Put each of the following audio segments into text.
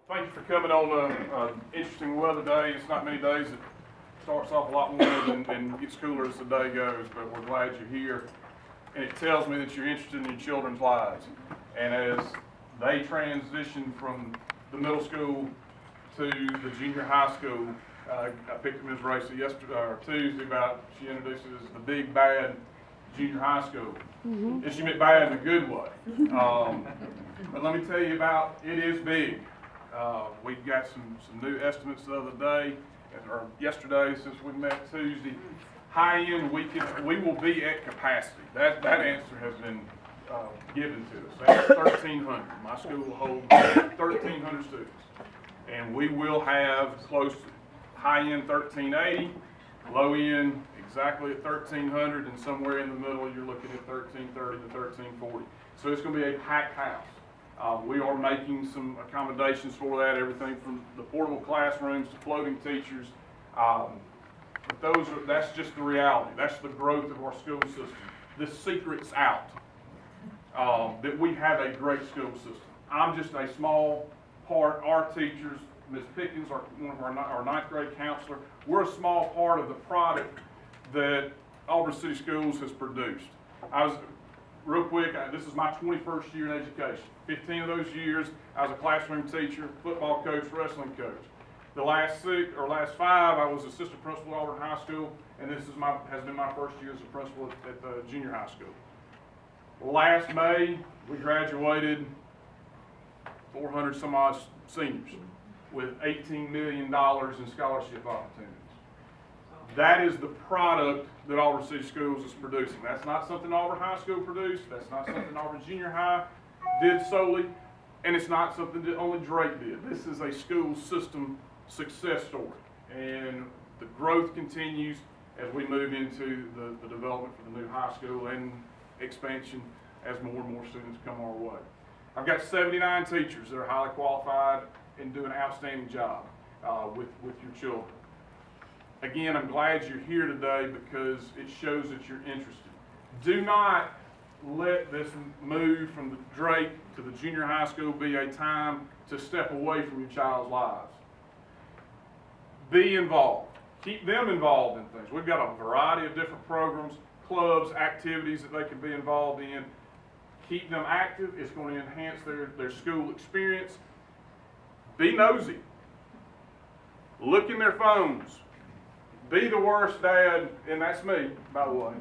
Thank you for coming on an interesting weather day. It's not many days that starts off a lot warmer and gets cooler as the day goes, but we're glad you're here. And it tells me that you're interested in your children's lives. And as they transition from the middle school to the junior high school, I picked up Ms. Racy yesterday or Tuesday about, she introduced it as the big bad junior high school. And she meant bad in a good way. But let me tell you about, it is big. We got some new estimates the other day, or yesterday since we met Tuesday. High end, we will be at capacity. That answer has been given to us. That's 1,300. My school will hold 1,300 students. And we will have close to high end 1,380, low end exactly at 1,300, and somewhere in the middle you're looking at 1,330 to 1,340. So it's going to be a packed house. We are making some accommodations for that, everything from the portable classrooms to floating teachers. But that's just the reality. That's the growth of our school system. The secret's out, that we have a great school system. I'm just a small part. Our teachers, Ms. Pickens, one of our ninth grade counselor, we're a small part of the product that Auburn City Schools has produced. Real quick, this is my 21st year in education. 15 of those years, I was a classroom teacher, football coach, wrestling coach. The last 5, I was assistant principal at Auburn High School, and this has been my first year as a principal at the junior high school. Last May, we graduated 400 some odd seniors with $18 million in scholarship opportunities. That is the product that Auburn City Schools is producing. That's not something Auburn High School produced. That's not something Auburn Junior High did solely. And it's not something that only Drake did. This is a school system success story. And the growth continues as we move into the development for the new high school and expansion as more and more students come our way. I've got 79 teachers that are highly qualified and do an outstanding job with your children. Again, I'm glad you're here today because it shows that you're interested. Do not let this move from the Drake to the junior high school be a time to step away from your child's lives. Be involved. Keep them involved in things. We've got a variety of different programs, clubs, activities that they can be involved in. Keep them active. It's going to enhance their school experience. Be nosy. Look in their phones. Be the worst dad, and that's me, by the way.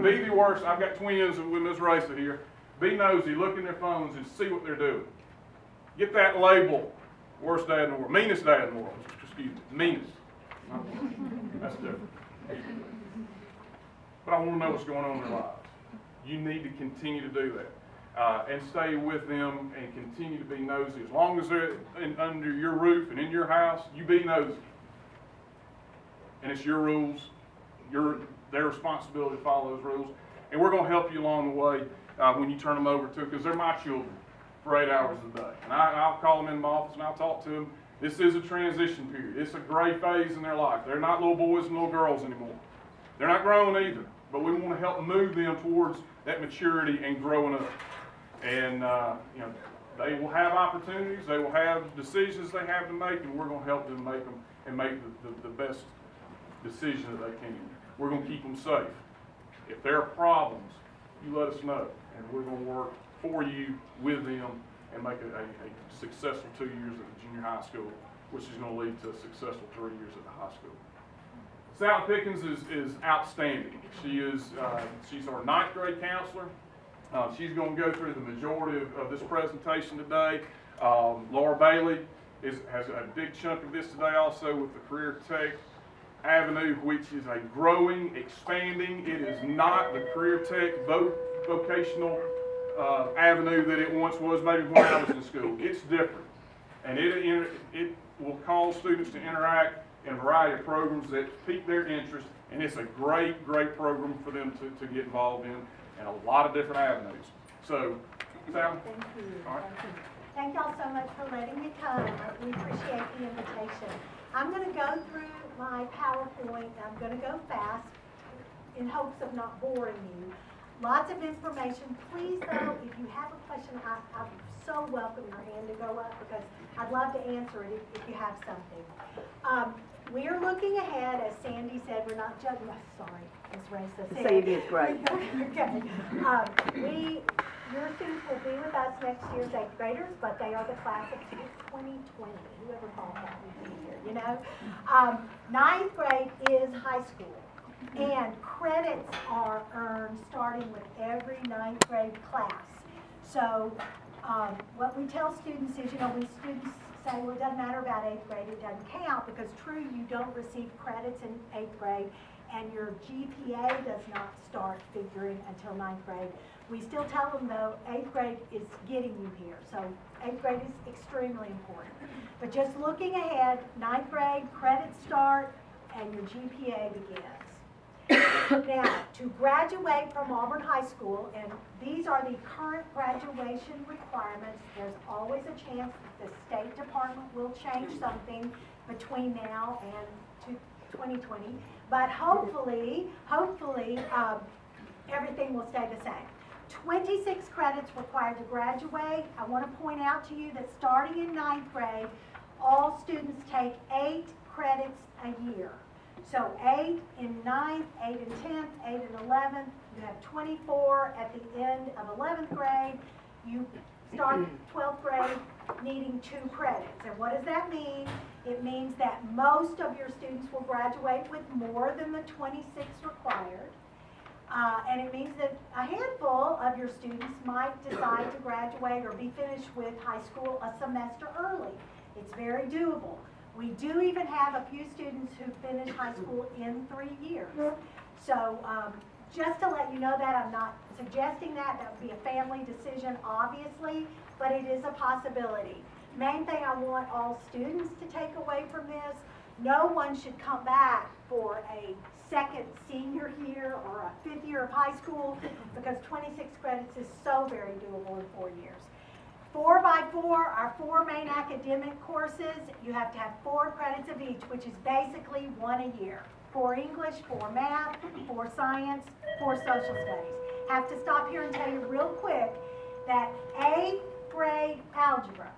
Be the worst. I've got twins with Ms. Racer here. Be nosy, look in their phones and see what they're doing. Get that label, worst dad in the world, meanest dad in the world. Excuse me, meanest. That's different. But I want to know what's going on in their lives. You need to continue to do that. And stay with them and continue to be nosy. As long as they're under your roof and in your house, you be nosy. And it's your rules, their responsibility to follow those rules. And we're going to help you along the way when you turn them over to, because they're my children for 8 hours a day. And I'll call them in my office and I'll talk to them. This is a transition period. It's a gray phase in their life. They're not little boys and little girls anymore. They're not grown either. But we want to help move them towards that maturity and growing up. And they will have opportunities. They will have decisions they have to make, and we're going to help them make them and make the best decision that they can. We're going to keep them safe. If there are problems, you let us know, and we're going to work for you with them and make a successful 2 years at the junior high school, which is going to lead to a successful 3 years at the high school. Sally Pickens is outstanding. She's our ninth grade counselor. She's going to go through the majority of this presentation today. Laura Bailey has a big chunk of this today also with the Career Tech Avenue, which is a growing, expanding. It is not the Career Tech vocational avenue that it once was, maybe when I was in school. It's different. And it will cause students to interact in a variety of programs that pique their interest, and it's a great, great program for them to get involved in a lot of different avenues. So, Sally? Thank you. All right. Thank y'all so much for letting me come. We appreciate the invitation. I'm going to go through my PowerPoint. I'm going to go fast in hopes of not boring you. Lots of information. Please, though, if you have a question, I so welcome your hand to go up because I'd love to answer it if you have something. We are looking ahead, as Sandy said, we're not judging, sorry, Ms. Raisa. Sandy is great. Okay. Your students will be with us next year's 8th graders, but they are the class of 2020. Whoever thought that would be here, you know? 9th grade is high school, and credits are earned starting with every 9th grade class. So what we tell students is, we students say, well, it doesn't matter about 8th grade, it doesn't count, because true, you don't receive credits in 8th grade, and your GPA does not start figuring until 9th grade. We still tell them, though, 8th grade is getting you here, so 8th grade is extremely important. But just looking ahead, 9th grade, credits start, and your GPA begins. Now, to graduate from Auburn High School, and these are the current graduation requirements, there's always a chance that the State Department will change something between now and 2020, but hopefully, everything will stay the same. 26 credits required to graduate. I want to point out to you that starting in 9th grade, all students take 8 credits a year. So 8 in 9th, 8 in 10th, 8 in 11th. You have 24 at the end of 11th grade. You start 12th grade needing 2 credits. And what does that mean? It means that most of your students will graduate with more than the 26 required. And it means that a handful of your students might decide to graduate or be finished with high school a semester early. It's very doable. We do even have a few students who finish high school in 3 years. So just to let you know that, I'm not suggesting that. That would be a family decision, obviously, but it is a possibility. Main thing I want all students to take away from this, no one should come back for a second senior year or a 5th year of high school, because 26 credits is so very doable in 4 years. 4x4, our 4 main academic courses, you have to have 4 credits of each, which is basically 1 a year. 4 English, 4 math, 4 science, 4 social studies. Have to stop here and tell you real quick that 8th grade algebra,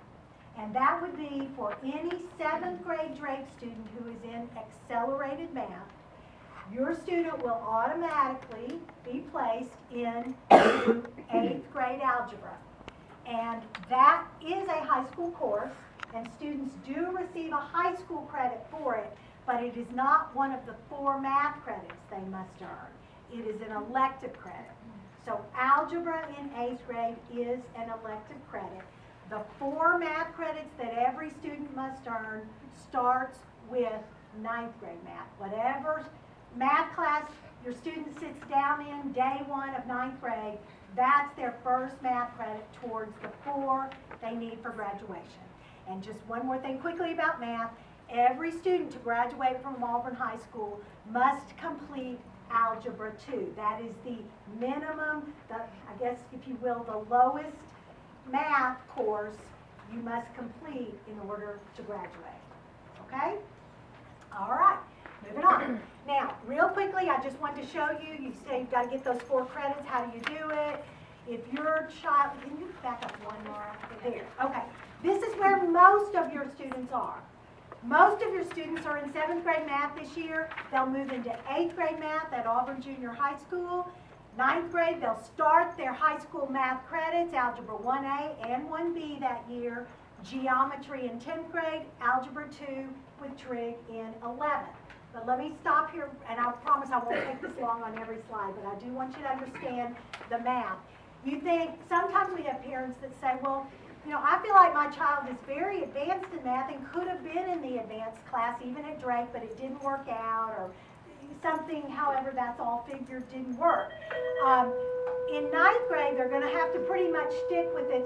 and that would be for any 7th grade Drake student who is in accelerated math, your student will automatically be placed in 8th grade algebra. And that is a high school course, and students do receive a high school credit for it, but it is not one of the 4 math credits they must earn. It is an elective credit. So algebra in 8th grade is an elective credit. The 4 math credits that every student must earn starts with 9th grade math. Whatever math class your student sits down in day 1 of 9th grade, that's their first math credit towards the 4 they need for graduation. And just one more thing quickly about math. Every student to graduate from Auburn High School must complete Algebra 2. That is the minimum, I guess if you will, the lowest math course you must complete in order to graduate. Okay? All right, moving on. Now, real quickly, I just wanted to show you, you say you've got to get those 4 credits. How do you do it? If your child, can you back up one more? There, okay. This is where most of your students are. Most of your students are in 7th grade math this year. They'll move into 8th grade math at Auburn Junior High School. 9th grade, they'll start their high school math credits, Algebra 1A and 1B that year. Geometry in 10th grade, Algebra 2 with trig in 11th. But let me stop here, and I promise I won't take this long on every slide, but I do want you to understand the math. You think, sometimes we have parents that say, well, you know, I feel like my child is very advanced in math and could have been in the advanced class, even at Drake, but it didn't work out, or something, however that's all figured, didn't work. In 9th grade, they're going to have to pretty much stick with this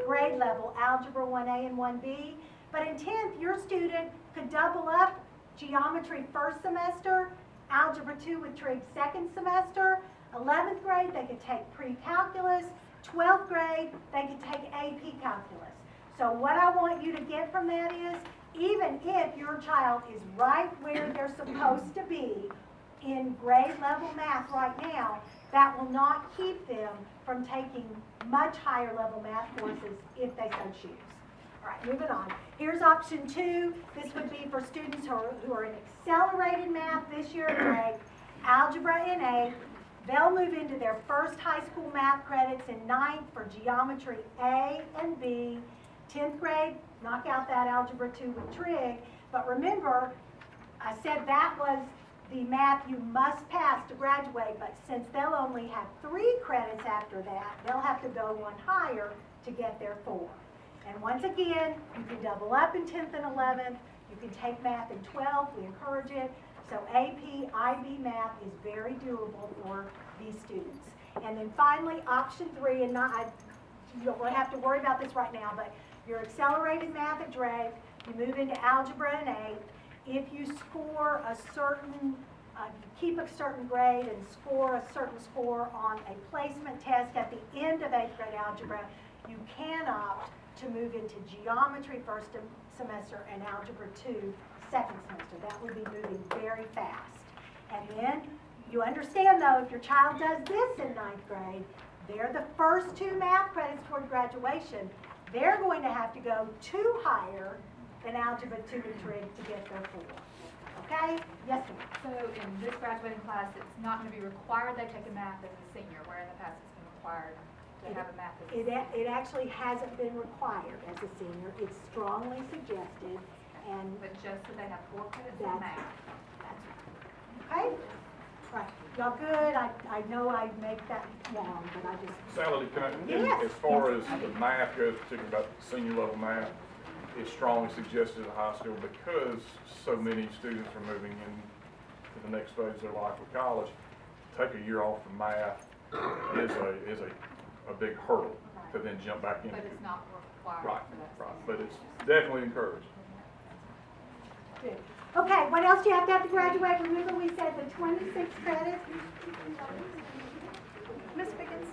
grade level, Algebra 1A and 1B. But in 10th, your student could double up geometry first semester, Algebra 2 with trig second semester. 11th grade, they could take pre-calculus. 12th grade, they could take AP calculus. So what I want you to get from that is, even if your child is right where they're supposed to be, in grade level math right now, that will not keep them from taking much higher level math courses if they so choose. All right, moving on. Here's option 2. This would be for students who are in accelerated math this year in grade, algebra in 8. They'll move into their first high school math credits in 9th for geometry A and B. 10th grade, knock out that algebra 2 with trig. But remember, I said that was the math you must pass to graduate, but since they'll only have 3 credits after that, they'll have to go one higher to get their 4. And once again, you can double up in 10th and 11th. You can take math in 12th. We encourage it. So AP, IB math is very doable for these students. And then finally, option 3, and you don't really have to worry about this right now, but your accelerated math at Drake, you move into algebra in 8th. If you score a certain, keep a certain grade and score a certain score on a placement test at the end of 8th grade algebra, you can opt to move into geometry first semester and algebra 2 second semester. That would be moving very fast. And then you understand though, if your child does this in 9th grade, they're the first 2 math credits toward graduation. They're going to have to go 2 higher than algebra 2 and trig to get their 4. Okay? Yes, ma'am. So in this graduating class, it's not going to be required they take a math as a senior, where in the past it's been required to have a math as a senior. It actually hasn't been required as a senior. It's strongly suggested. And But just so they have 4 credits in That's- math. that's right. Okay? Right. Y'all good? I know I make that long, but I just, Sally, can I, Yes. as far as the math goes, particularly about senior level math, it's strongly suggested at high school because so many students are moving in to the next phase of their life with college. Take a year off from math is a big hurdle to then jump back into. But it's not required Right, for that. right, but it's definitely encouraged. good. Okay, what else do you have to graduate? Remember we said the 26 credits? Ms. Pickens?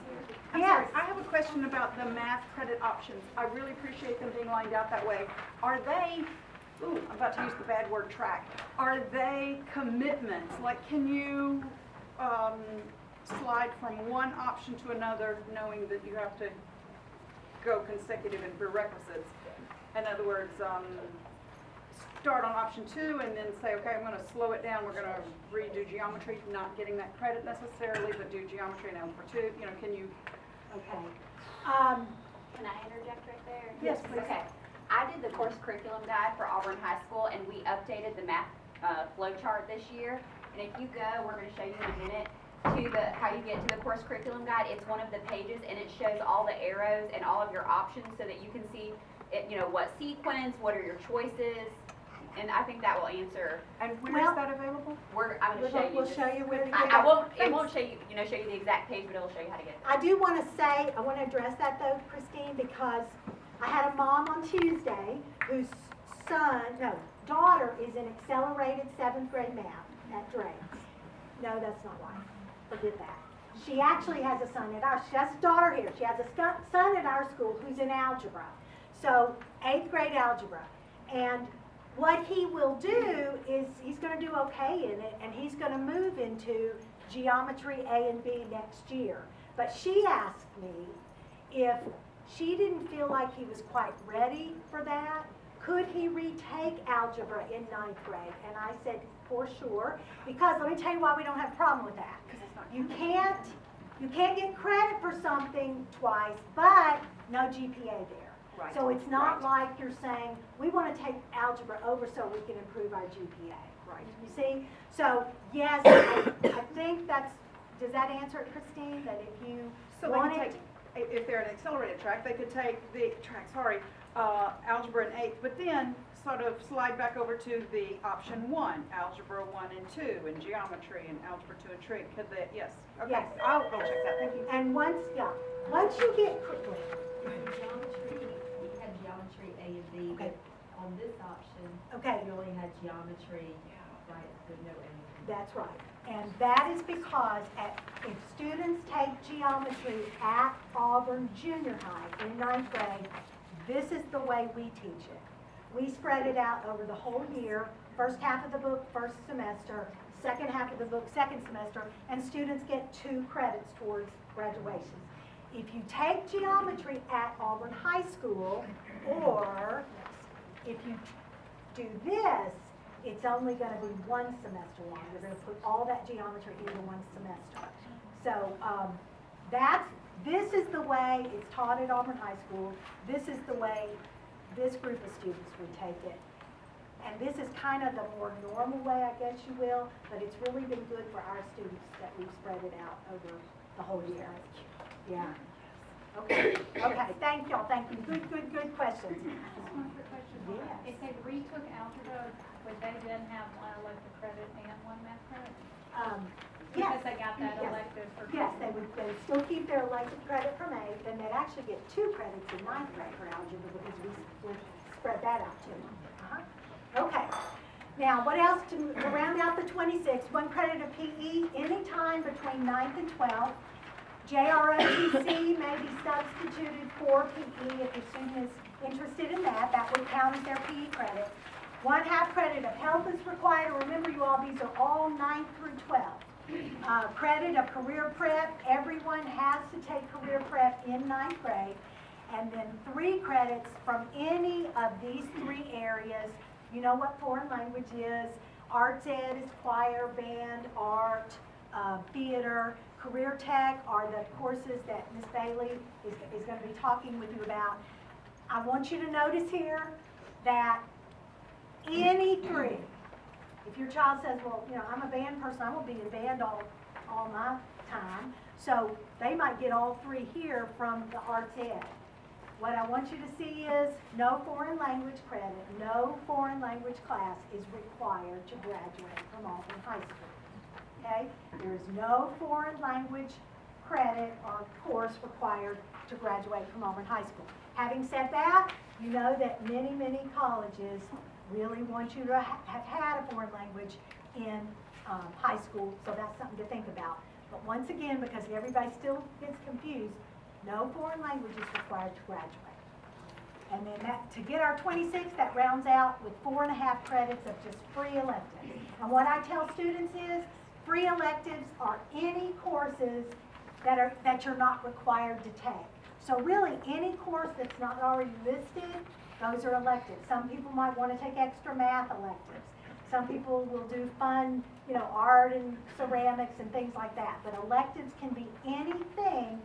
I'm Yes. sorry, I have a question about the math credit options. I really appreciate them being lined out that way. Are they, I'm about to use the bad word track, are they commitments? Like, can you slide from one option to another knowing that you have to go consecutive in prerequisites? In other words, start on option 2 and then say, okay, I'm going to slow it down. We're going to redo geometry, not getting that credit necessarily, but do geometry and algebra 2. You know, can you? Okay. Can I interject right there? Yes, please. Okay. I did the course curriculum guide for Auburn High School, and we updated the math flow chart this year. And if you go, we're going to show you in a minute, to the how you get to the course curriculum guide. It's one of the pages, and it shows all the arrows and all of your options so that you can see, what sequence, what are your choices. And I think that will answer. And where Well, is that available? I'm going to show you. We'll this. show you where to get I won't. It Thanks. won't show you. Show you the exact page, but it'll show you how to get there. I do want to say, I want to address that though, Christine, because I had a mom on Tuesday whose daughter is in accelerated 7th grade math at Drake's. No, that's not right. Forget that. She actually has a son she has a daughter here. She has a son at our school who's in algebra. So 8th grade algebra. And what he will do is he's going to do okay in it, and he's going to move into geometry A and B next year. But she asked me if she didn't feel like he was quite ready for that, could he retake algebra in 9th grade? And I said, for sure, because let me tell you why we don't have a problem with that. You can't get credit for something twice, but no GPA there. Right. So it's not like you're saying, we want to take algebra over so we can improve our GPA. Right. You see? So, yes, I think does that answer it, Christine? That if you So they want can it, take, if they're an accelerated track, they could take the algebra in 8th, but then sort of slide back over to the option 1, algebra 1 and 2, and geometry, and algebra 2 and trig. Could they? Yes. Okay. Yes. I'll go check that. Thank you. and once you get, Geometry, we had geometry A and B, Okay. but on this option, okay, we only had geometry, right, with no A and B. that's right. And that is because if students take geometry at Auburn Junior High in 9th grade, this is the way we teach it. We spread it out over the whole year, first half of the book, first semester, second half of the book, second semester, and students get 2 credits towards graduation. If you take geometry at Auburn High School, or if you do this, it's only going to be 1 semester long. You're going to put all that geometry into 1 semester. So this is the way it's taught at Auburn High School. This is the way this group of students would take it. And this is kind of the more normal way, I guess you will, but it's really been good for our students that we've spread it out over the whole year. Yeah. Okay, thank y'all, thank you. Good questions. Just one quick question. Yes. If they retook algebra, would they then have 1 elective credit and 1 math credit? Yes. Because they got that Yes. elective for. Yes, they would still keep their elective credit from 8th, and they'd actually get 2 credits in 9th grade for algebra because we would spread that out to them. Okay. Now, what else to round out the 26? 1 credit of PE anytime between 9th and 12th. JROTC may be substituted for PE if your student is interested in that. That would count as their PE credit. 1/2 credit of health is required. Remember, you all, these are all 9th through 12th. Credit of career prep. Everyone has to take career prep in 9th grade. And then 3 credits from any of these 3 areas. You know what foreign language is. Arts ed is choir, band, art, theater. Career tech are the courses that Ms. Bailey is going to be talking with you about. I want you to notice here that any 3, if your child says, well, you know, I'm a band person, I won't be in band all my time, so they might get all 3 here from the arts ed. What I want you to see is no foreign language credit, no foreign language class is required to graduate from Auburn High School. Okay? There is no foreign language credit or course required to graduate from Auburn High School. Having said that, you know that many colleges really want you to have had a foreign language in high school, so that's something to think about. But once again, because everybody still gets confused, no foreign language is required to graduate. And then that, to get our 26, that rounds out with 4.5 credits of just free electives. And what I tell students is, free electives are any courses that you're not required to take. So really, any course that's not already listed, those are electives. Some people might want to take extra math electives. Some people will do fun, you know, art and ceramics and things like that. But electives can be anything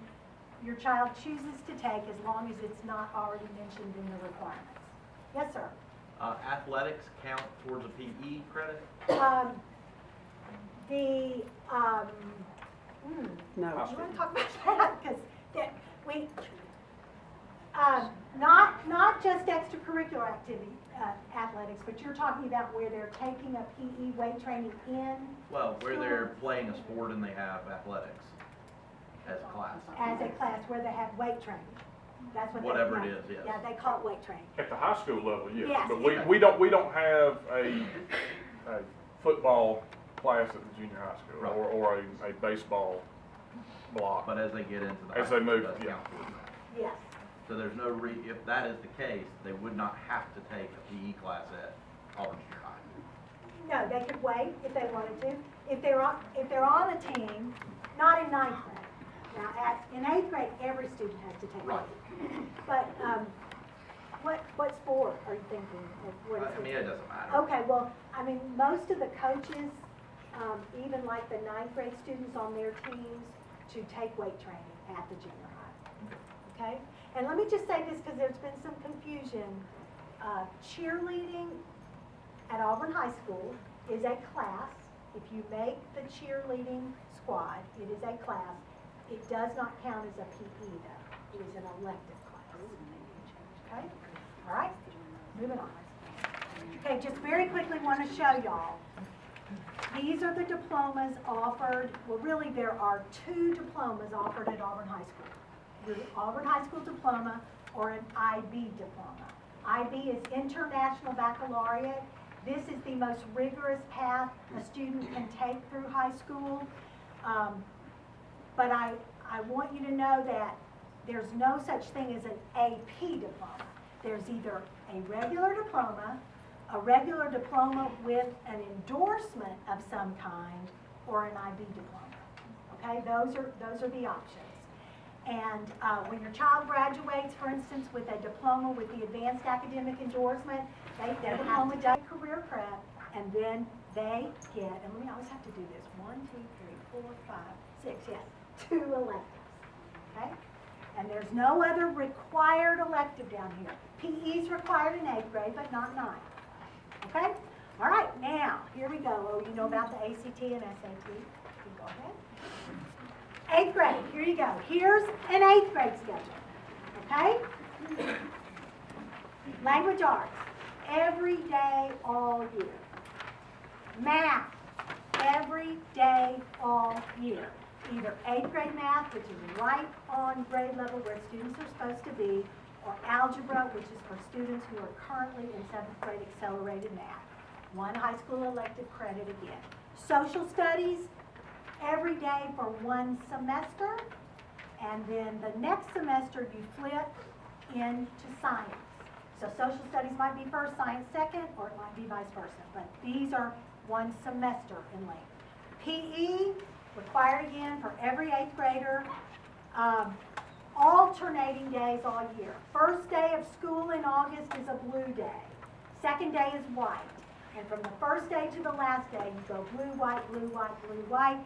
your child chooses to take as long as it's not already mentioned in the requirements. Yes, sir? Athletics count towards a PE credit? No. No. You want to talk about that? Because we, not just extracurricular activity, athletics, but you're talking about where they're taking a PE weight training in? Well, where they're playing a sport and they have athletics as a class. As a class where they have weight training. That's what Whatever they, it is, yes. Yeah, they call it weight training. At the high school level, yes. Yes. But we don't have a football class at the junior high school, Right. or a baseball block. But as they get into the As high they school, move, it does yeah. count towards that. Yes. So there's no if that is the case, they would not have to take a PE class at Auburn Junior High. No, they could wait if they wanted to. If they're on a team, not in 9th grade. Now, in 8th grade, every student has to take Right. it. But what sport are you thinking? What is I mean, it doesn't matter. Okay, well, I mean, most of the coaches, even like the 9th grade students on their teams, to take weight training at the junior high. Okay? And let me just say this because there's been some confusion. Cheerleading at Auburn High School is a class. If you make the cheerleading squad, it is a class. It does not count as a PE though. It is an elective class. Okay? All right? Moving on. Okay, just very quickly want to show y'all. These are the diplomas offered. Well, really there are 2 diplomas offered at Auburn High School. Your Auburn High School diploma or an IB diploma. IB is International Baccalaureate. This is the most rigorous path a student can take through high school. But I want you to know that there's no such thing as an AP diploma. There's either a regular diploma, a regular diploma with an endorsement of some kind, or an IB diploma. Okay, those are the options. And when your child graduates, for instance, with a diploma with the advanced academic endorsement, their diploma does career prep, and then they get, and we always have to do this, 1, 2, 3, 4, 5, 6, yes, 2 electives, okay? And there's no other required elective down here. PE is required in 8th grade, but not 9th, okay? All right, now, here we go. Oh, you know about the ACT and SAT? You go ahead. 8th grade, here you go. Here's an 8th grade schedule, okay? Language arts, every day, all year. Math, every day, all year. Either 8th grade math, which is right on grade level where students are supposed to be, or algebra, which is for students who are currently in 7th grade accelerated math. 1 high school elective credit again. Social studies, every day for 1 semester, and then the next semester you flip into science. So social studies might be first, science second, or it might be vice versa, but these are 1 semester in length. PE, required again for every 8th grader, alternating days all year. First day of school in August is a blue day. Second day is white. And from the first day to the last day, you go blue, white, blue, white, blue, white.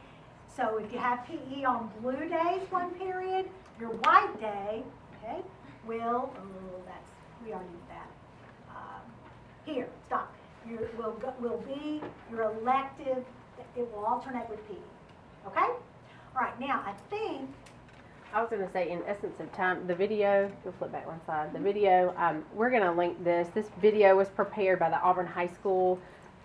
So if you have PE on blue days one period, your white day, okay, will, we already did that. Here, stop. Will be your elective, it will alternate with PE. Okay? All right, now I think, I was going to say, in essence of time, the video, you'll flip back one side, the video, we're going to link this. This video was prepared by the Auburn High School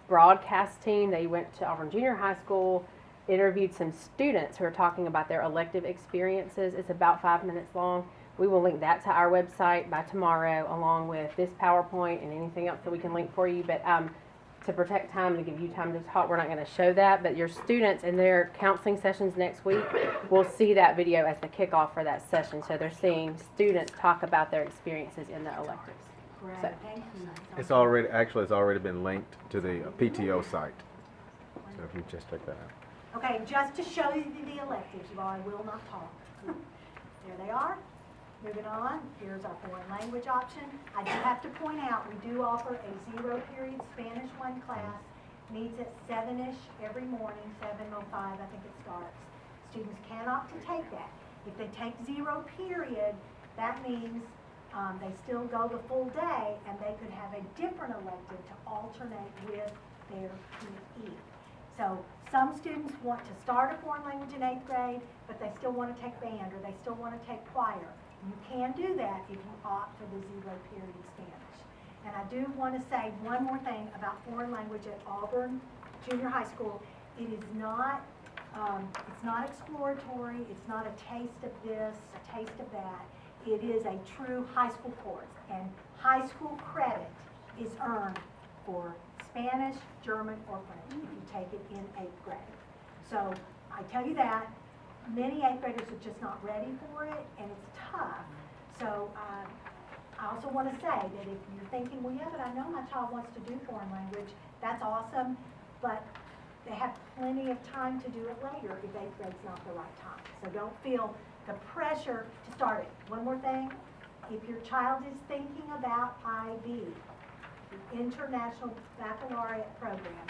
broadcast team. They went to Auburn Junior High School, interviewed some students who are talking about their elective experiences. It's about 5 minutes long. We will link that to our website by tomorrow, along with this PowerPoint and anything else that we can link for you. But to protect time and to give you time to talk, we're not going to show that. But your students in their counseling sessions next week will see that video as the kickoff for that session. So they're seeing students talk about their experiences in their electives. Greg, So- thank you. It's already been linked to the PTO site. So if you just check that out. Okay, just to show you the electives, you all, I will not talk. There they are. Moving on, here's our foreign language option. I do have to point out, we do offer a 0 period Spanish 1 class. Meets at 7-ish every morning, 7:05 I think it starts. Students can opt to take that. If they take 0 period, that means they still go the full day, and they could have a different elective to alternate with their PE. So some students want to start a foreign language in 8th grade, but they still want to take band, or they still want to take choir. You can do that if you opt for the 0 period Spanish. And I do want to say one more thing about foreign language at Auburn Junior High School. It is not, it's not exploratory, it's not a taste of this, a taste of that. It is a true high school course, and high school credit is earned for Spanish, German, or French if you take it in 8th grade. So I tell you that. Many 8th graders are just not ready for it, and it's tough. So I also want to say that if you're thinking, well, yeah, but I know my child wants to do foreign language, that's awesome, but they have plenty of time to do it later if 8th grade's not the right time. So don't feel the pressure to start it. One more thing, if your child is thinking about IB, the International Baccalaureate Program,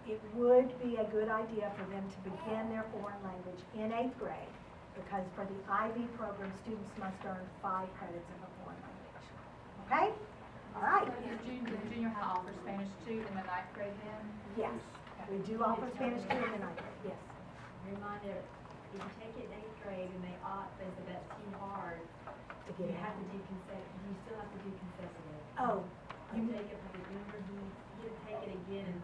it would be a good idea for them to begin their foreign language in 8th grade, because for the IB program, students must earn 5 credits of a foreign language. Okay? All right. So the junior high offers Spanish too in the 9th grade then? Yes, we do offer Spanish too in the 9th grade, yes. Reminder, if you take it in 8th grade and they opt as the best too hard, To you get have to out. do you still have to do consecutive. Oh, You take it, because remember he didn't take it again.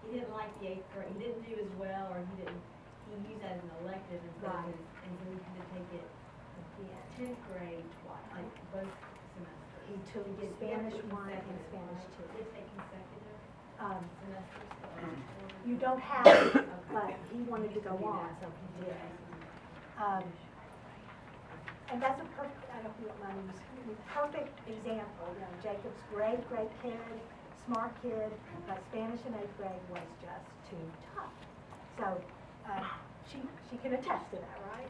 He didn't like the 8th grade, he didn't do as well, or he used that as an elective instead of Right. and so he had to take it the 10th grade twice, like both semesters. he took You get Spanish 1 and consecutive, Spanish right? 2. They take consecutive semesters. You don't have to, but he wanted to go on, so he did. And that's a perfect, I don't know what my name is, perfect example. You know, Jacob's great kid, smart kid, but Spanish in 8th grade was just too tough. So, she can attest to that, right?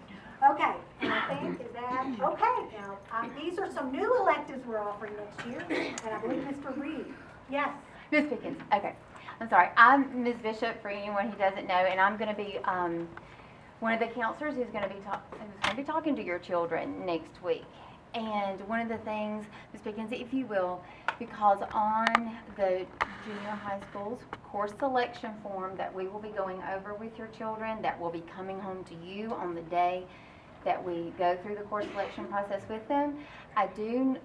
Okay, and I think is that, okay, now, these are some new electives we're offering next year, and I believe Mr. Reed, yes. Ms. Pickens, okay. I'm sorry. I'm Ms. Bishop for anyone who doesn't know, and I'm going to be one of the counselors who's going to be talking to your children next week. And one of the things, Ms. Pickens, if you will, because on the junior high school's course selection form that we will be going over with your children, that will be coming home to you on the day that we go through the course selection process with them, I do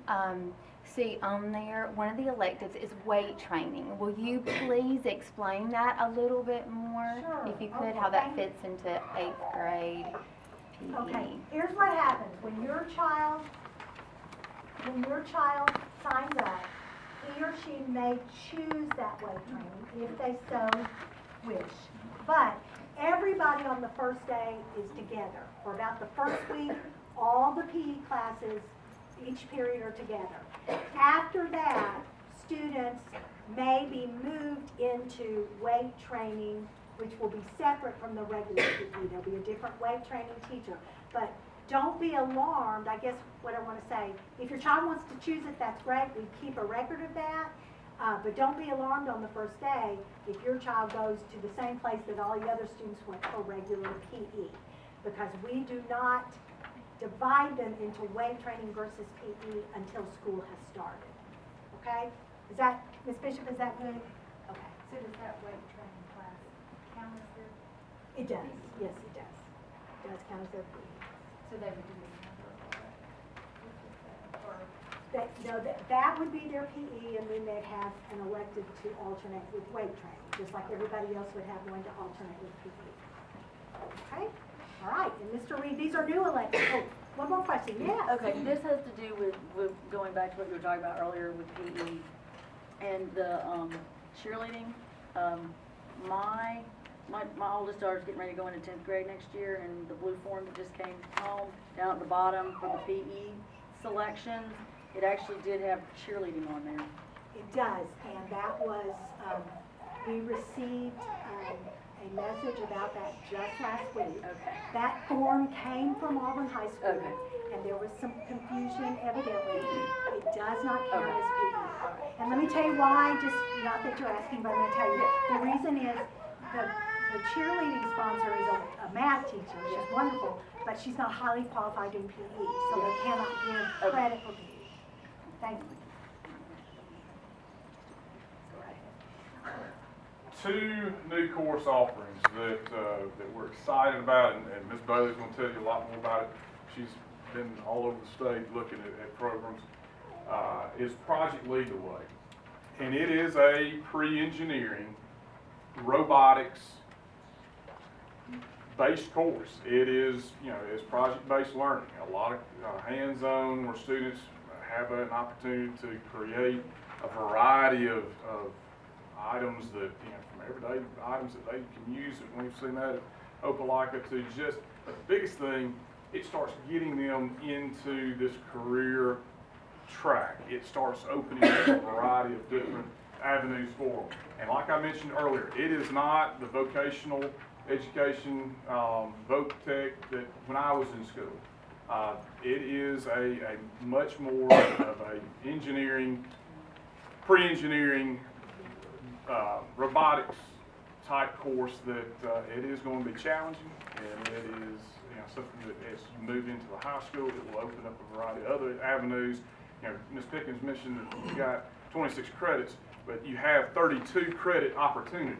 see on there, one of the electives is weight training. Will you please explain that a little bit more? Sure. If you could, Okay, how that thank you. fits into 8th grade PE. Okay, here's what happens, when your child signs up, he or she may choose that weight training if they so wish. But everybody on the first day is together. For about the first week, all the PE classes, each period are together. After that, students may be moved into weight training, which will be separate from the regular PE. There'll be a different weight training teacher. But don't be alarmed, I guess what I want to say, if your child wants to choose it, that's great, we keep a record of that, but don't be alarmed on the first day if your child goes to the same place that all the other students went for regular PE, because we do not divide them into weight training versus PE until school has started, okay? Is that, Ms. Bishop, is that good? Okay. So does that weight training class count as their, It does, yes, it does. It does count as their PE. so they would do this number or That would be their PE, and then they'd have an elective to alternate with weight training, just like everybody else would have one to alternate with PE. Okay? All right, and Mr. Reed, these are new electives. Oh, one more question, yes. Okay, this has to do with going back to what you were talking about earlier with PE and the cheerleading. My oldest daughter's getting ready to go into 10th grade next year, and the blue form that just came home, down at the bottom for the PE selections, it actually did have cheerleading on there. It does, and that was, we received a message about that just last week. Okay. That form came from Auburn High School, Okay. and there was some confusion evidently. It does not count Okay. as PE. And let me tell you why, just not that you're asking, but I'm going to tell you. The reason is the cheerleading sponsor is a math teacher, which is wonderful, but she's not highly qualified in PE, so they cannot give credit for PE. Thank you. Go right ahead. Two new course offerings that we're excited about, and Ms. Bailey's going to tell you a lot more about it. She's been all over the state looking at programs. Is Project Lead the Way, and it is a pre-engineering robotics based course. It is, it's project-based learning. A lot of hands-on, where students have an opportunity to create a variety of items that, from everyday items that they can use. And we've seen that at Opelika to just, the biggest thing, it starts getting them into this career track. It starts opening up a variety of different avenues for them. And like I mentioned earlier, it is not the vocational education, voc tech that when I was in school. It is a much more of a engineering, pre-engineering, robotics type course that it is going to be challenging, and it is something that as you move into the high school, it will open up a variety of other avenues. Ms. Pickens mentioned that you got 26 credits, but you have 32 credit opportunities.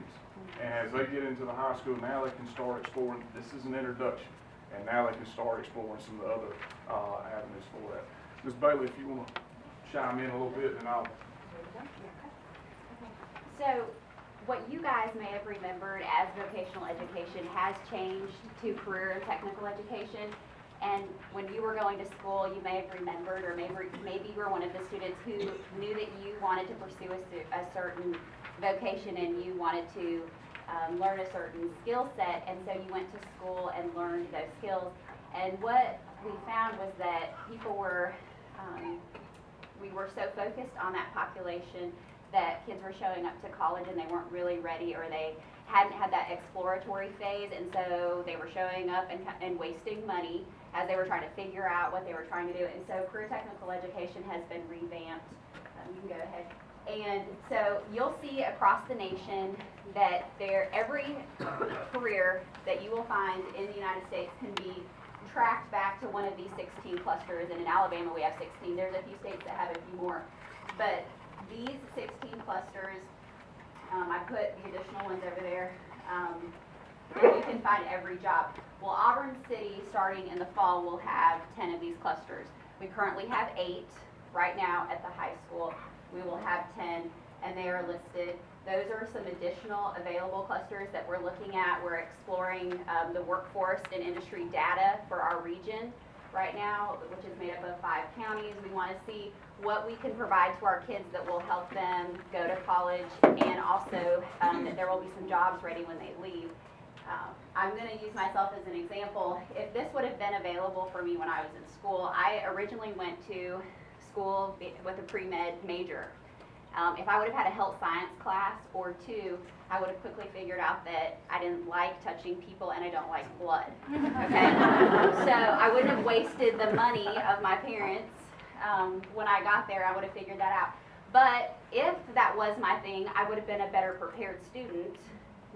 And as they get into the high school, now they can start exploring, this is an introduction, and now they can start exploring some of the other avenues for that. Ms. Bailey, if you want to chime in a little bit, then I'll. So what you guys may have remembered as vocational education has changed to career and technical education. And when you were going to school, you may have remembered, or maybe you were one of the students who knew that you wanted to pursue a certain vocation and you wanted to learn a certain skill set, and so you went to school and learned those skills. And what we found was that people were, we were so focused on that population that kids were showing up to college and they weren't really ready, or they hadn't had that exploratory phase, and so they were showing up and wasting money as they were trying to figure out what they were trying to do. And so career technical education has been revamped. You can go ahead. And so you'll see across the nation that every career that you will find in the United States can be tracked back to one of these 16 clusters. And in Alabama we have 16. There's a few states that have a few more. But these 16 clusters, I put the additional ones over there, and you can find every job. Well, Auburn City, starting in the fall, will have 10 of these clusters. We currently have 8 right now at the high school. We will have 10, and they are listed. Those are some additional available clusters that we're looking at. We're exploring the workforce and industry data for our region right now, which is made up of 5 counties. We want to see what we can provide to our kids that will help them go to college, and also that there will be some jobs ready when they leave. I'm going to use myself as an example. If this would have been available for me when I was in school, I originally went to school with a pre-med major. If I would have had a health science class or 2, I would have quickly figured out that I didn't like touching people and I don't like blood. Okay? So I wouldn't have wasted the money of my parents. When I got there, I would have figured that out. But if that was my thing, I would have been a better prepared student.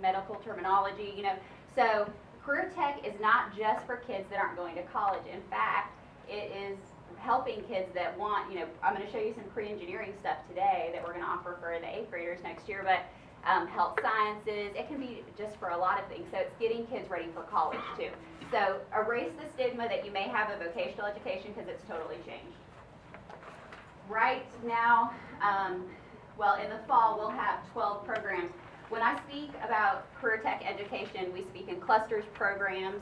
Medical terminology, you know. So career tech is not just for kids that aren't going to college. In fact, it is helping kids that want, you know, I'm going to show you some pre-engineering stuff today that we're going to offer for the 8th graders next year, but health sciences, it can be just for a lot of things. So it's getting kids ready for college too. So erase the stigma that you may have of vocational education, because it's totally changed. Right now, well, in the fall, we'll have 12 programs. When I speak about career tech education, we speak in clusters, programs,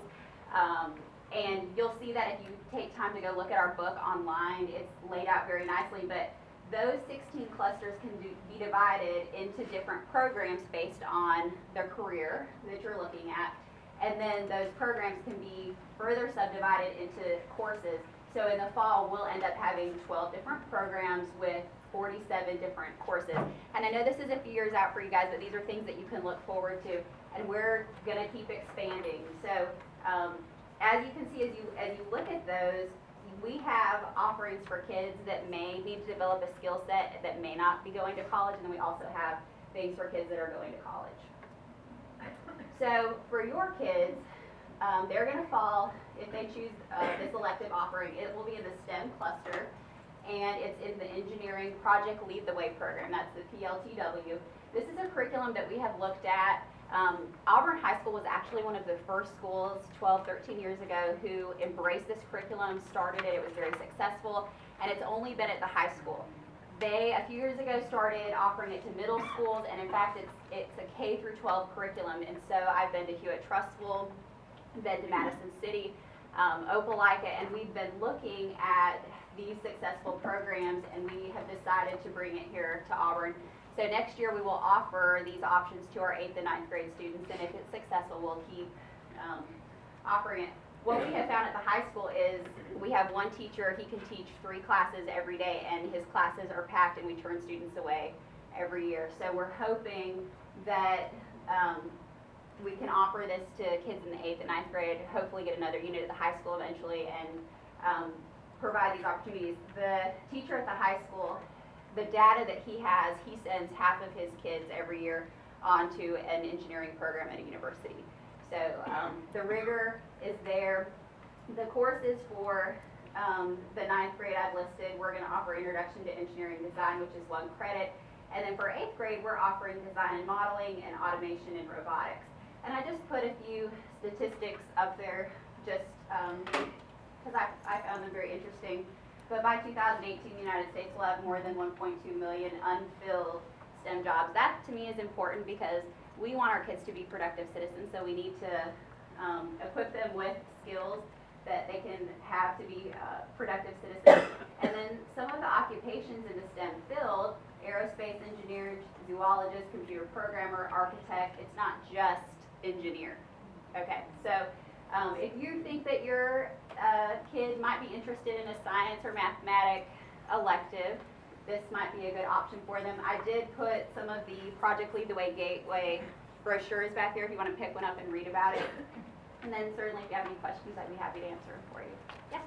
and you'll see that if you take time to go look at our book online, it's laid out very nicely, but those 16 clusters can be divided into different programs based on the career that you're looking at, and then those programs can be further subdivided into courses. So in the fall, we'll end up having 12 different programs with 47 different courses. And I know this is a few years out for you guys, but these are things that you can look forward to, and we're going to keep expanding. So as you can see, as you look at those, we have offerings for kids that may need to develop a skill set that may not be going to college, and then we also have things for kids that are going to college. So for your kids, they're going to fall, if they choose this elective offering, it will be in the STEM cluster, and it's in the Engineering Project Lead the Way program. That's the PLTW. This is a curriculum that we have looked at. Auburn High School was actually one of the first schools 12, 13 years ago who embraced this curriculum, started it, it was very successful, and it's only been at the high school. They, a few years ago, started offering it to middle schools, and in fact, it's a K through 12 curriculum, and so I've been to Hewitt-Trussville, been to Madison City, Opelika, and we've been looking at these successful programs, and we have decided to bring it here to Auburn. So next year we will offer these options to our 8th and 9th grade students, and if it's successful, we'll keep offering it. What we have found at the high school is we have one teacher, he can teach 3 classes every day, and his classes are packed, and we turn students away every year. So we're hoping that we can offer this to kids in the 8th and 9th grade, hopefully get another unit at the high school eventually, and provide these opportunities. The teacher at the high school, the data that he has, he sends half of his kids every year onto an engineering program at a university. So the rigor is there. The courses for the 9th grade I've listed, we're going to offer Introduction to Engineering Design, which is 1 credit. And then for 8th grade, we're offering Design and Modeling and Automation and Robotics. And I just put a few statistics up there just because I found them very interesting. But by 2018, the United States will have more than 1.2 million unfilled STEM jobs. That, to me, is important because we want our kids to be productive citizens, so we need to equip them with skills that they can have to be productive citizens. And then some of the occupations in the STEM field, aerospace engineer, zoologist, computer programmer, architect, it's not just engineer. Okay, so if you think that your kid might be interested in a science or mathematics elective, this might be a good option for them. I did put some of the Project Lead the Way Gateway brochures back there if you want to pick one up and read about it. And then certainly if you have any questions, I'd be happy to answer them for you. Yes?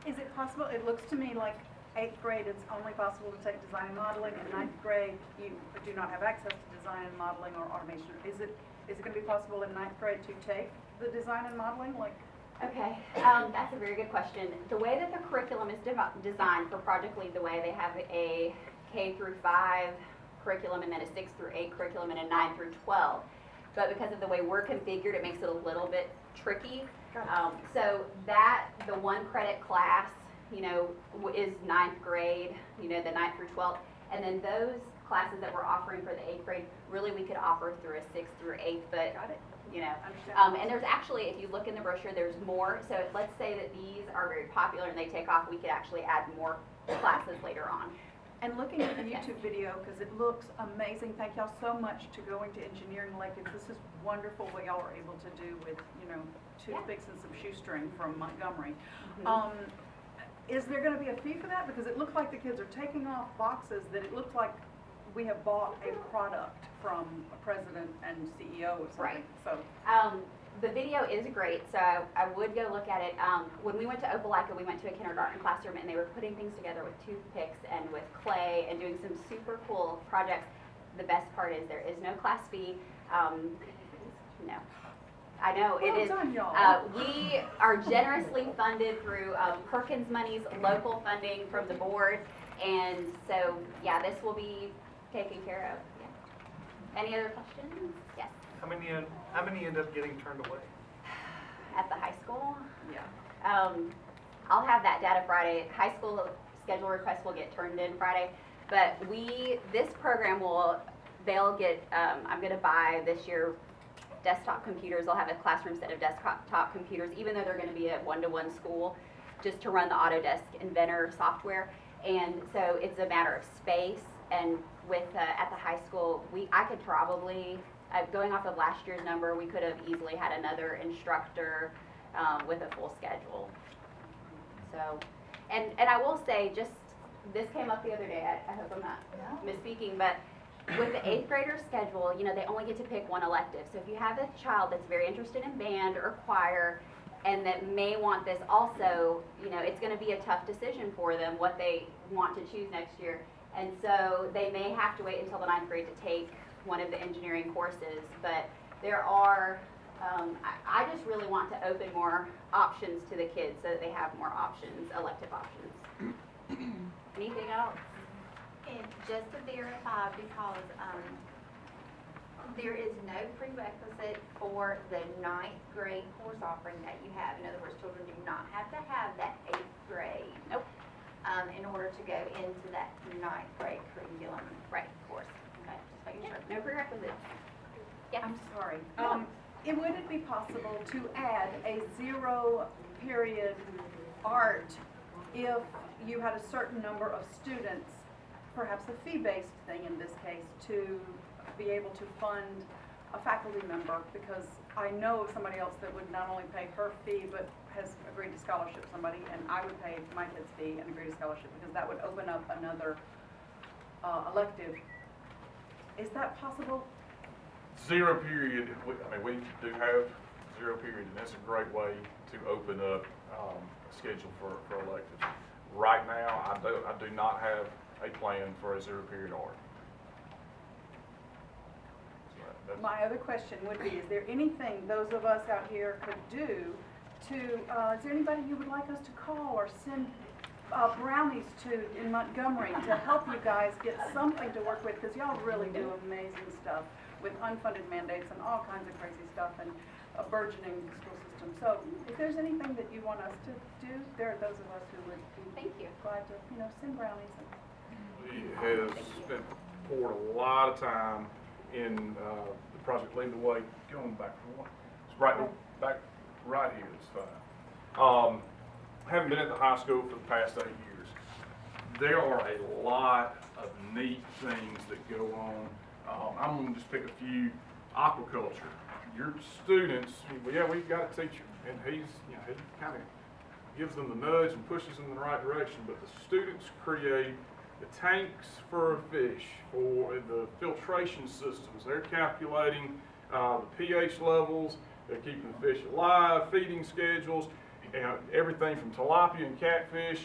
Is it possible, it looks to me like 8th grade, it's only possible to take design and modeling, and 9th grade, you do not have access to design and modeling or automation. Is it going to be possible in 9th grade to take the design and modeling, like? Okay, that's a very good question. The way that the curriculum is designed for Project Lead the Way, they have a K through 5 curriculum and then a 6 through 8 curriculum and a 9 through 12. But because of the way we're configured, it makes it a little bit tricky. So that, the 1 credit class, you know, is 9th grade, you know, the 9th through 12th. And then those classes that we're offering for the 8th grade, really we could offer through a 6th through 8th, but, you know. And there's actually, if you look in the brochure, there's more. So let's say that these are very popular and they take off, we could actually add more classes later on. And looking at the YouTube video, because it looks amazing, thank y'all so much to going to engineering electives. This is wonderful what y'all are able to do with, you know, toothpicks and some shoestring from Montgomery. Is there going to be a fee for that? Because it looks like the kids are taking off boxes that it looks like we have bought a product from a president and CEO or something. Right. So. The video is great, so I would go look at it. When we went to Opelika, we went to a kindergarten classroom and they were putting things together with toothpicks and with clay and doing some super cool projects. The best part is there is no class fee. No. I know it is. Well done, y'all. We are generously funded through Perkins monies, local funding from the board, and so yeah, this will be taken care of. Yeah. Any other questions? Yes. How many end up getting turned away? At the high school? Yeah. I'll have that data Friday. High school schedule requests will get turned in Friday, but this program they'll get, I'm gonna buy this year desktop computers. They'll have a classroom set of desktop computers, even though they're gonna be a one-to-one school, just to run the Autodesk Inventor software. And so it's a matter of space, and with, at the high school, I could probably, going off of last year's number, we could have easily had another instructor with a full schedule. So, and I will say, just, this came up the other day, I hope I'm not misspeaking, but with the 8th grader schedule, you know, they only get to pick one elective. So if you have a child that's very interested in band or choir and that may want this also, you know, it's going to be a tough decision for them what they want to choose next year. And so they may have to wait until the 9th grade to take one of the engineering courses, but there are, I just really want to open more options to the kids so that they have more options, elective options. Anything else? And just to verify, because there is no prerequisite for the 9th grade course offering that you have. In other words, children do not have to have that 8th grade. Nope. In order to go into that 9th grade curriculum course. Okay, just making sure. No prerequisites. Yes. I'm sorry. Would it be possible to add a 0 period art if you had a certain number of students, perhaps a fee-based thing in this case, to be able to fund a faculty member? Because I know of somebody else that would not only pay her fee, but has agreed to scholarship somebody, and I would pay my kid's fee and agree to scholarship, because that would open up another elective. Is that possible? 0 period, we do have 0 period, and that's a great way to open up a schedule for electives. Right now, I do not have a plan for a 0 period art. So My other question would be, is there anything those of us out here could do to, is there anybody you would like us to call or send brownies to in Montgomery to help you guys get something to work with? Because y'all really do amazing stuff with unfunded mandates and all kinds of crazy stuff and a burgeoning school system. So if there's anything that you want us to do, there are those of us who would be glad to, you know, send brownies. He has poured a lot of time in the Project Lead the Way. Going back for one. It's right here. It's fine. Haven't been at the high school for the past 8 years. There are a lot of neat things that go on. I'm going to just pick a few. Aquaculture. Your students, we've got a teacher, and he kind of gives them the nudge and pushes them in the right direction, but the students create the tanks for fish, for the filtration systems. They're calculating the pH levels, they're keeping the fish alive, feeding schedules, everything from tilapia and catfish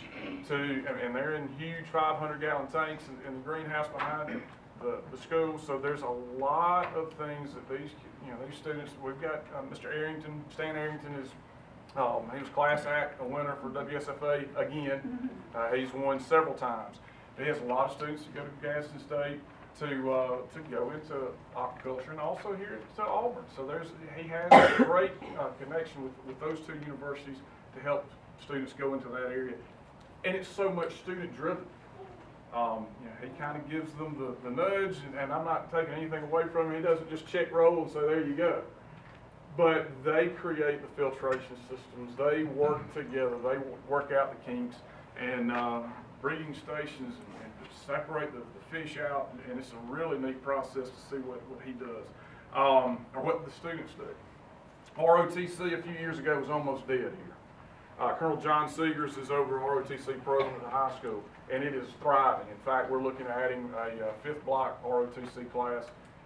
to, and they're in huge 500-gallon tanks in the greenhouse behind the school. So there's a lot of things that these students, we've got Mr. Arrington, Stan Arrington is, he was Class Act, a winner for WSFA again. He's won several times. He has a lot of students that go to Gadsden State to go into aquaculture, and also here to Auburn. So he has a great connection with those two universities to help students go into that area. And it's so much student driven. He kind of gives them the nudge, and I'm not taking anything away from him. He doesn't just check roll and say, there you go. But they create the filtration systems. They work together. They work out the kinks and breeding stations and separate the fish out. And it's a really neat process to see what he does, or what the students do. ROTC a few years ago was almost dead here. Colonel John Seegers is over ROTC program at the high school, and it is thriving. In fact, we're looking at adding a 5th block ROTC class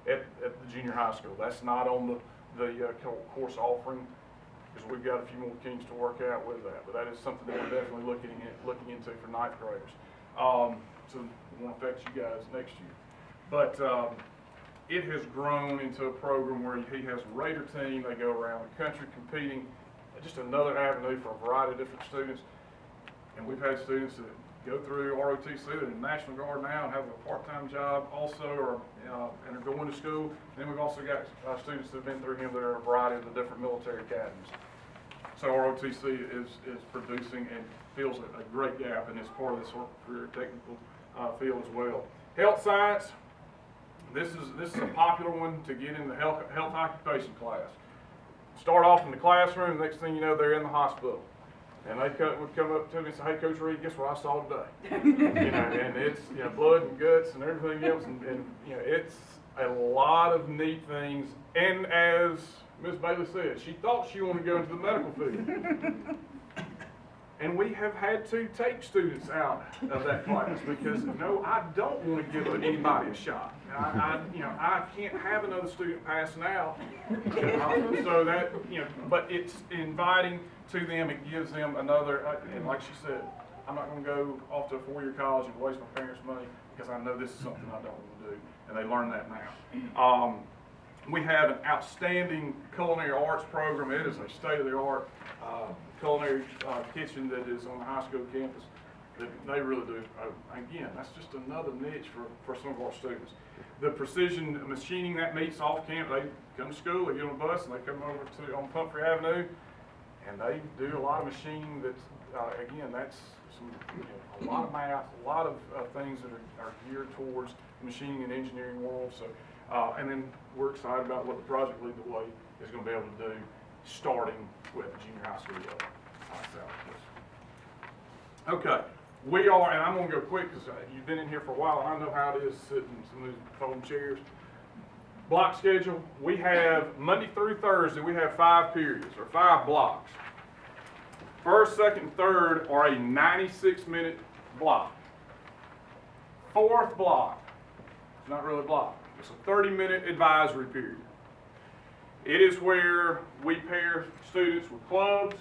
at the junior high school. That's not on the course offering, because we've got a few more kinks to work out with that. But that is something that we're definitely looking into for 9th graders. So it won't affect you guys next year. But it has grown into a program where he has a Raider team. They go around the country competing. Just another avenue for a variety of different students. And we've had students that go through ROTC, they're in the National Guard now and have a part-time job also, and are going to school. And then we've also got students that have been through him that are a variety of the different military academies. So ROTC is producing and fills a great gap, and it's part of this career technical field as well. Health science, this is a popular one to get in the health occupation class. Start off in the classroom, next thing you know, they're in the hospital. And they would come up to me and say, hey, Coach Reed, guess what I saw today? And it's blood and guts and everything else, and it's a lot of neat things. And as Ms. Bailey said, she thought she wanted to go into the medical field. And we have had to take students out of that class because, no, I don't want to give anybody a shot. I can't have another student passing out. So that, but it's inviting to them. It gives them another, and like she said, I'm not going to go off to a 4-year college and waste my parents' money because I know this is something I don't want to do. And they learn that now. We have an outstanding culinary arts program. It is a state-of-the-art culinary kitchen that is on the high school campus. They really do. Again, that's just another niche for some of our students. The precision machining that meets off camp, they come to school, they get on a bus, and they come over to on Pumphrey Avenue, and they do a lot of machining. That's again, that's a lot of math, a lot of things that are geared towards the machining and engineering world. So, and then we're excited about what the Project Lead the Way is going to be able to do, starting with the junior high school level. Okay, we are, and I'm going to go quick because you've been in here for a while, and I know how it is sitting in some of these folding chairs. Block schedule, we have Monday through Thursday, we have 5 periods, or 5 blocks. First, second, and third are a 96-minute block. Fourth block, it's not really a block, it's a 30-minute advisory period. It is where we pair students with clubs,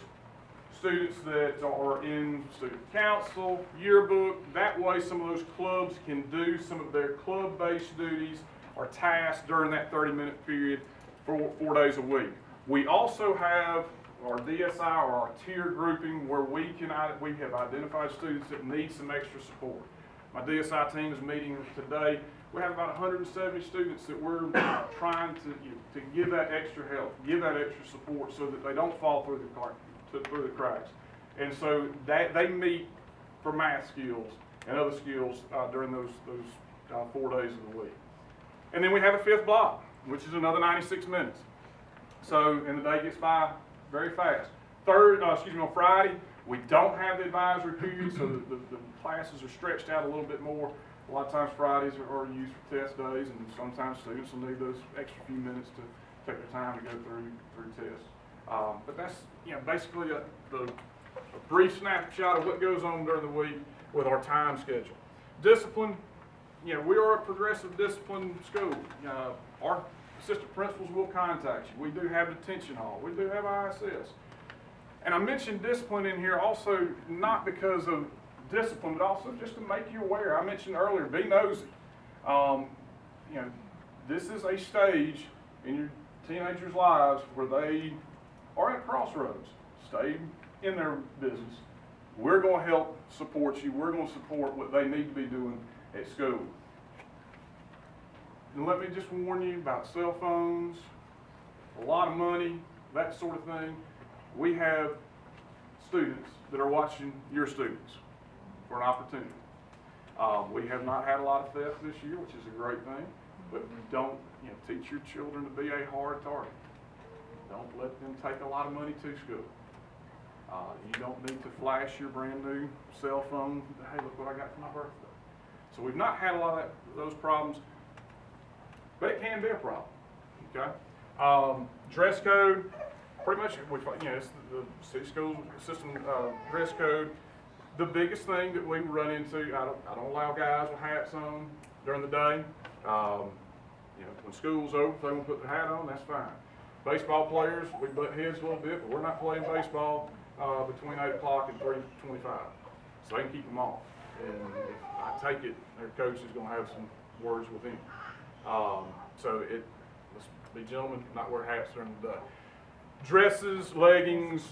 students that are in student council, yearbook. That way some of those clubs can do some of their club-based duties or tasks during that 30-minute period for 4 days a week. We also have our DSI, or our tier grouping, where we have identified students that need some extra support. My DSI team is meeting today. We have about 170 students that we're trying to give that extra help, give that extra support so that they don't fall through the cracks. And so that they meet for math skills and other skills during those 4 days of the week. And then we have a 5th block, which is another 96 minutes. So, and the day gets by very fast. On Friday, we don't have the advisory period, so the classes are stretched out a little bit more. A lot of times Fridays are used for test days, and sometimes students will need those extra few minutes to take their time to go through tests. But that's basically a brief snapshot of what goes on during the week with our time schedule. Discipline, you know, we are a progressive discipline school. Our assistant principals will contact you. We do have a detention hall. We do have ISS. And I mentioned discipline in here also not because of discipline, but also just to make you aware. I mentioned earlier, be nosy. You know, this is a stage in your teenagers' lives where they are at a crossroads. Stay in their business. We're going to help support you. We're going to support what they need to be doing at school. And let me just warn you about cell phones, a lot of money, that sort of thing. We have students that are watching your students for an opportunity. We have not had a lot of theft this year, which is a great thing, but don't, you know, teach your children to be a hard target. Don't let them take a lot of money to school. You don't need to flash your brand new cell phone. Hey, look what I got for my birthday. So we've not had a lot of those problems, but it can be a problem. Okay. Dress code, pretty much, you know, it's the city school system dress code. The biggest thing that we run into, I don't allow guys with hats on during the day. You know, when school's over, if they want to put their hat on, that's fine. Baseball players, we butt heads a little bit, but we're not playing baseball between 8 o'clock and 3:25, so they can keep them off. And if I take it, their coach is going to have some words with him. So let's be gentlemen, not wear hats during the day. Dresses, leggings.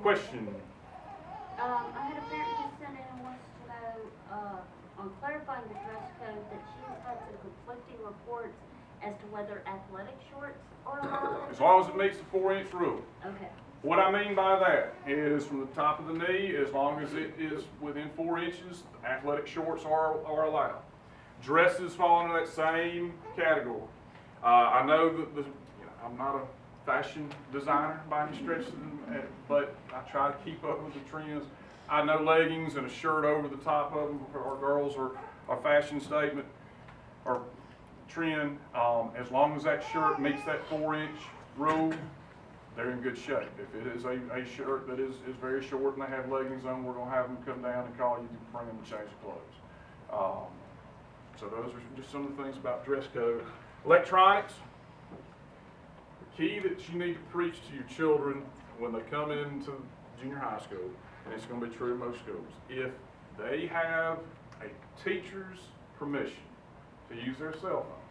Question. I had a parent just send in and wants to know, on clarifying the dress code, that she's had some conflicting reports as to whether athletic shorts are allowed. As long as it meets the 4-inch rule. Okay. What I mean by that is from the top of the knee, as long as it is within 4 inches, athletic shorts are allowed. Dresses fall into that same category. I know that you know, I'm not a fashion designer by any stretch, but I try to keep up with the trends. I know leggings and a shirt over the top of them for our girls are a fashion statement or trend. As long as that shirt meets that 4-inch rule, they're in good shape. If it is a shirt that is very short and they have leggings on, we're going to have them come down and call you to bring them to change the clothes. So those are just some of the things about dress code. Electronics. The key that you need to preach to your children when they come into junior high school, and it's going to be true in most schools, if they have a teacher's permission to use their cell phone.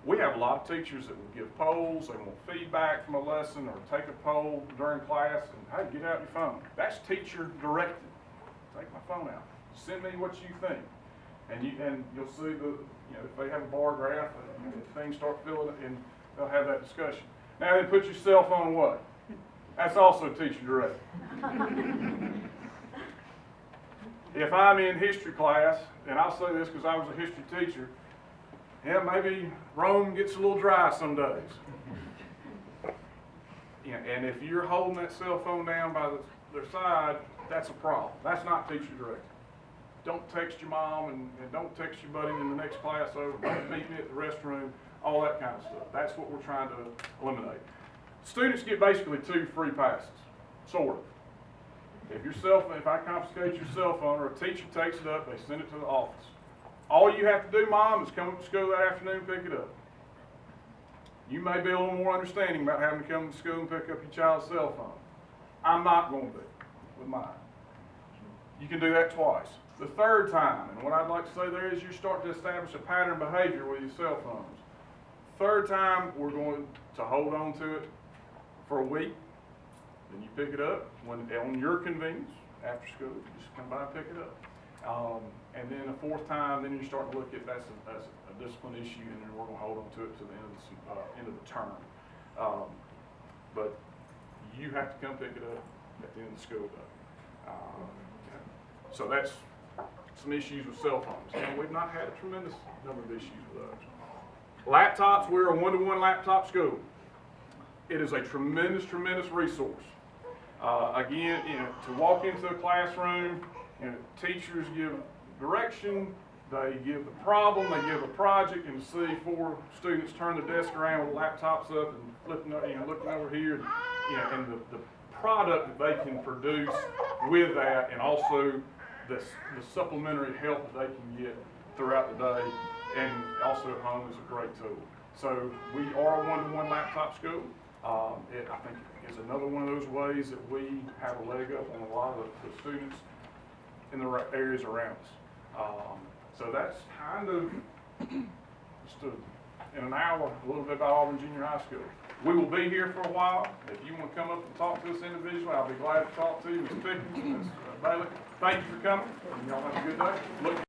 We have a lot of teachers that will give polls, they want feedback from a lesson, or take a poll during class, and hey, get out your phone. That's teacher directed. Take my phone out. Send me what you think. And you'll see if they have a bar graph, if things start filling it, and they'll have that discussion. Now then, put your cell phone away. That's also teacher directed. If I'm in history class, and I'll say this because I was a history teacher, yeah, maybe Rome gets a little dry some days. Yeah, and if you're holding that cell phone down by their side, that's a problem. That's not teacher directed. Don't text your mom and don't text your buddy in the next class over. Don't meet me at the restroom, all that kind of stuff. That's what we're trying to eliminate. Students get basically 2 free passes, sort of. If I confiscate your cell phone or a teacher takes it up, they send it to the office. All you have to do, Mom, is come up to school that afternoon and pick it up. You may be a little more understanding about having to come to school and pick up your child's cell phone. I'm not going to be with mine. You can do that twice. The third time, and what I'd like to say there is you start to establish a pattern of behavior with your cell phones. Third time, we're going to hold on to it for a week. Then you pick it up on your convenience after school. You just come by and pick it up. And then a fourth time, then you start to look at that's a discipline issue, and then we're going to hold on to it to the end of the term. But you have to come pick it up at the end of the school day. So that's some issues with cell phones. And we've not had a tremendous number of issues with those. Laptops, we're a one-to-one laptop school. It is a tremendous, tremendous resource. Again, to walk into a classroom, teachers give direction, they give the problem, they give a project, and to see 4 students turn the desk around with laptops up and looking over here, and the product that they can produce with that, and also the supplementary help that they can get throughout the day, and also at home is a great tool. So we are a one-to-one laptop school. It, I think, is another one of those ways that we have a leg up on a lot of the students in the areas around us. So that's kind of just in an hour, a little bit about Auburn Junior High School. We will be here for a while. If you want to come up and talk to us individually, I'll be glad to talk to you. Ms. Pickens, Ms. Bailey, thank you for coming. Y'all have a good day. Look